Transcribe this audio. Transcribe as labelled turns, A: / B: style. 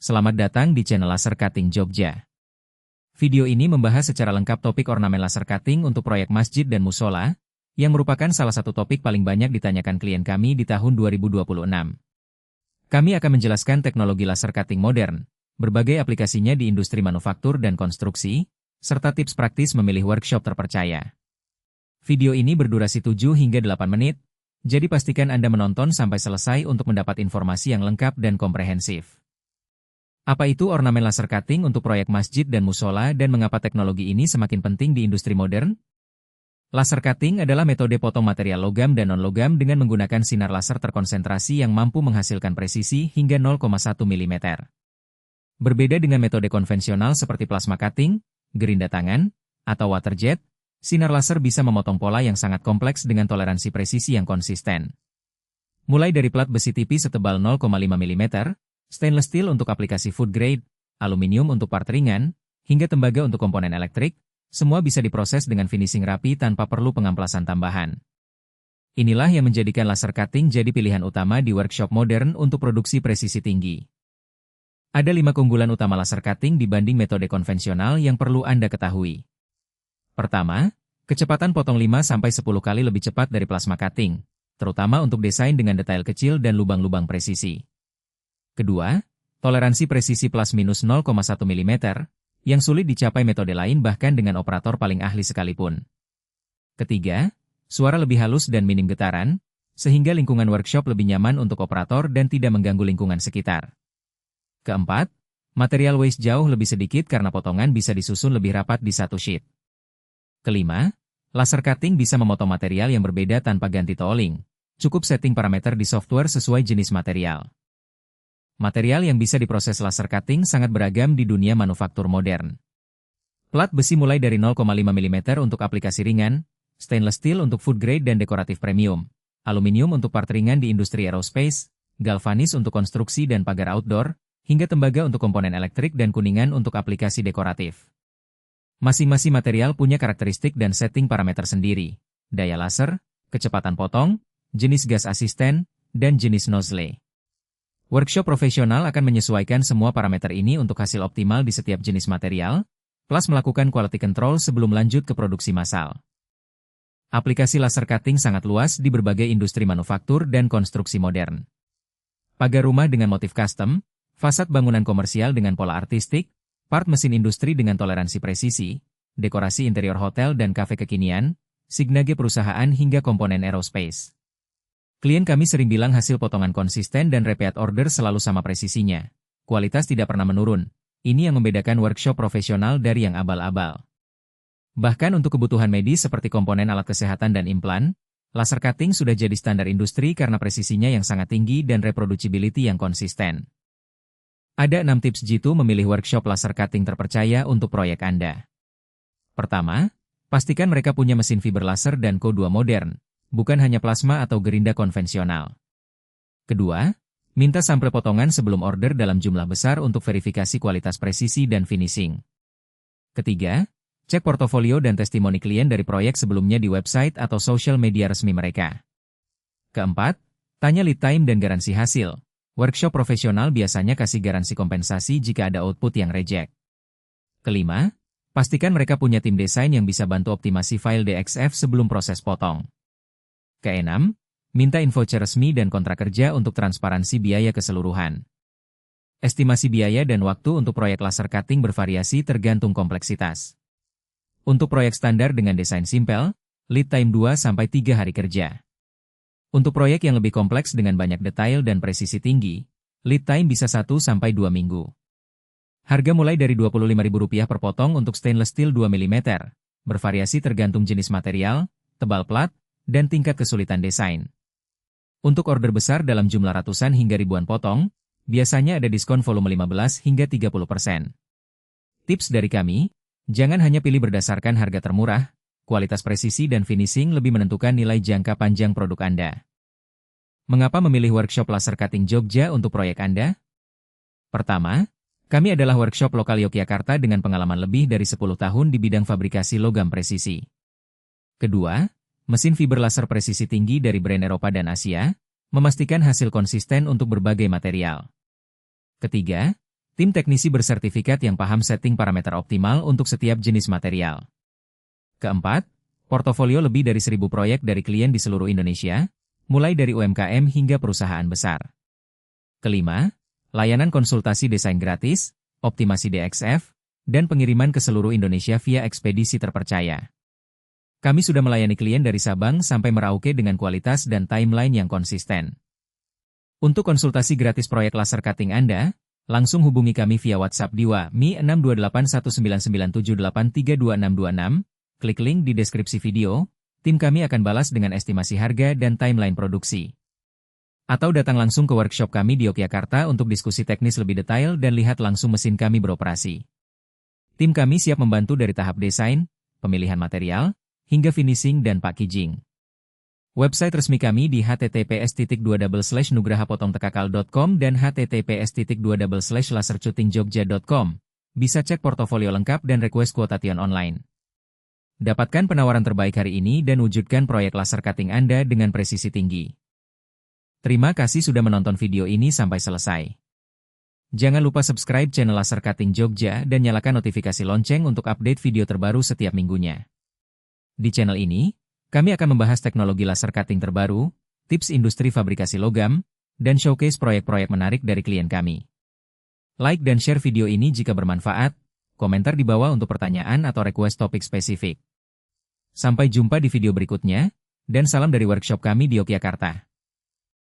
A: Selamat datang di channel Laser Cutting Jogja. Video ini membahas secara lengkap topik ornamen laser cutting untuk proyek masjid dan musola, yang merupakan salah satu topik paling banyak ditanyakan klien kami di tahun 2026. Kami akan menjelaskan teknologi laser cutting modern, berbagai aplikasinya di industri manufaktur dan konstruksi, serta tips praktis memilih workshop terpercaya. Video ini berdurasi 7 hingga 8 menit, jadi pastikan Anda menonton sampai selesai untuk mendapat informasi yang lengkap dan komprehensif. Apa itu ornamen laser cutting untuk proyek masjid dan musola dan mengapa teknologi ini semakin penting di industri modern? Laser cutting adalah metode potong material logam dan non-logam dengan menggunakan sinar laser terkonsentrasi yang mampu menghasilkan presisi hingga 0,1 mm. Berbeda dengan metode konvensional seperti plasma cutting, gerinda tangan, atau water jet, sinar laser bisa memotong pola yang sangat kompleks dengan toleransi presisi yang konsisten. Mulai dari plat besi tipis setebal 0,5 mm, stainless steel untuk aplikasi food grade, aluminium untuk part ringan, hingga tembaga untuk komponen elektrik, semua bisa diproses dengan finishing rapi tanpa perlu pengamplasan tambahan. Inilah yang menjadikan laser cutting jadi pilihan utama di workshop modern untuk produksi presisi tinggi. Ada 5 keunggulan utama laser cutting dibanding metode konvensional yang perlu Anda ketahui. Pertama, kecepatan potong 5-10 kali lebih cepat dari plasma cutting, terutama untuk desain dengan detail kecil dan lubang-lubang presisi. Kedua, toleransi presisi plus-minus 0,1 mm, yang sulit dicapai metode lain bahkan dengan operator paling ahli sekalipun. Ketiga, suara lebih halus dan minim getaran, sehingga lingkungan workshop lebih nyaman untuk operator dan tidak mengganggu lingkungan sekitar. Keempat, material waste jauh lebih sedikit karena potongan bisa disusun lebih rapat di satu sheet. Kelima, laser cutting bisa memotong material yang berbeda tanpa ganti tooling. Cukup setting parameter di software sesuai jenis material. Material yang bisa diproses laser cutting sangat beragam di dunia manufaktur modern. Plat besi mulai dari 0,5 mm untuk aplikasi ringan, stainless steel untuk food grade dan dekoratif premium, aluminium untuk part ringan di industri aerospace, galvanis untuk konstruksi dan pagar outdoor, hingga tembaga untuk komponen elektrik dan kuningan untuk aplikasi dekoratif. Masing-masing material punya karakteristik dan setting parameter sendiri, daya laser, kecepatan potong, jenis gas asisten, dan jenis nozzle. Workshop profesional akan menyesuaikan semua parameter ini untuk hasil optimal di setiap jenis material, plus melakukan quality control sebelum lanjut ke produksi massal. Aplikasi laser cutting sangat luas di berbagai industri manufaktur dan konstruksi modern. Pagar rumah dengan motif custom, fasad bangunan komersial dengan pola artistik, part mesin industri dengan toleransi presisi, dekorasi interior hotel dan kafe kekinian, signage perusahaan hingga komponen aerospace. Klien kami sering bilang hasil potongan konsisten dan repeat order selalu sama presisinya. Kualitas tidak pernah menurun. Ini yang membedakan workshop profesional dari yang abal-abal. Bahkan untuk kebutuhan medis seperti komponen alat kesehatan dan implan, laser cutting sudah jadi standar industri karena presisinya yang sangat tinggi dan reproducibility yang konsisten. Ada 6 tips jitu memilih workshop laser cutting terpercaya untuk proyek Anda. Pertama, pastikan mereka punya mesin fiber laser dan Q2 modern, bukan hanya plasma atau gerinda konvensional. Kedua, minta sampel potongan sebelum order dalam jumlah besar untuk verifikasi kualitas presisi dan finishing. Ketiga, cek portofolio dan testimoni klien dari proyek sebelumnya di website atau social media resmi mereka. Keempat, tanya lead time dan garansi hasil. Workshop profesional biasanya kasih garansi kompensasi jika ada output yang reject. Kelima, pastikan mereka punya tim desain yang bisa bantu optimasi file DXF sebelum proses potong. Keenam, minta info resmi dan kontrak kerja untuk transparansi biaya keseluruhan. Estimasi biaya dan waktu untuk proyek laser cutting bervariasi tergantung kompleksitas. Untuk proyek standar dengan desain simpel, lead time 2-3 hari kerja. Untuk proyek yang lebih kompleks dengan banyak detail dan presisi tinggi, lead time bisa 1-2 minggu. Harga mulai dari Rp25.000 per potong untuk stainless steel 2 mm, bervariasi tergantung jenis material, tebal plat, dan tingkat kesulitan desain. Untuk order besar dalam jumlah ratusan hingga ribuan potong, biasanya ada diskon volume 15 hingga 30%. Tips dari kami, jangan hanya pilih berdasarkan harga termurah, kualitas presisi dan finishing lebih menentukan nilai jangka panjang produk Anda. Mengapa memilih workshop laser cutting Jogja untuk proyek Anda? Pertama, kami adalah workshop lokal Yogyakarta dengan pengalaman lebih dari 10 tahun di bidang fabrikasi logam presisi. Kedua, mesin fiber laser presisi tinggi dari brand Eropa dan Asia, memastikan hasil konsisten untuk berbagai material. Ketiga, Tim teknisi bersertifikat yang paham setting parameter optimal untuk setiap jenis material. Keempat, portofolio lebih dari 1.000 proyek dari klien di seluruh Indonesia, mulai dari UMKM hingga perusahaan besar. Kelima, layanan konsultasi desain gratis, optimasi DXF, dan pengiriman ke seluruh Indonesia via ekspedisi terpercaya. Kami sudah melayani klien dari Sabang sampai Merauke dengan kualitas dan timeline yang konsisten. Untuk konsultasi gratis proyek laser cutting Anda, langsung hubungi kami via WhatsApp di Mi 6281997832626, klik link di deskripsi video, tim kami akan balas dengan estimasi harga dan timeline produksi. Atau datang langsung ke workshop kami di Yogyakarta untuk diskusi teknis lebih detail dan lihat langsung mesin kami beroperasi. Tim kami siap membantu dari tahap desain, pemilihan material, hingga finishing dan packaging. Website resmi kami di https://nugrahapotongtekakal.com dan https://lasercuttingjogja.com. Bisa cek portofolio lengkap dan request quotation online. Dapatkan penawaran terbaik hari ini dan wujudkan proyek laser cutting Anda dengan presisi tinggi. Terima kasih sudah menonton video ini sampai selesai. Jangan lupa subscribe channel Laser Cutting Jogja dan nyalakan notifikasi lonceng untuk update video terbaru setiap minggunya. Di channel ini, kami akan membahas teknologi laser cutting terbaru, tips industri fabrikasi logam, dan showcase proyek-proyek menarik dari klien kami. Like dan share video ini jika bermanfaat, komentar di bawah untuk pertanyaan atau request topik spesifik. Sampai jumpa di video berikutnya, dan salam dari workshop kami di Yogyakarta.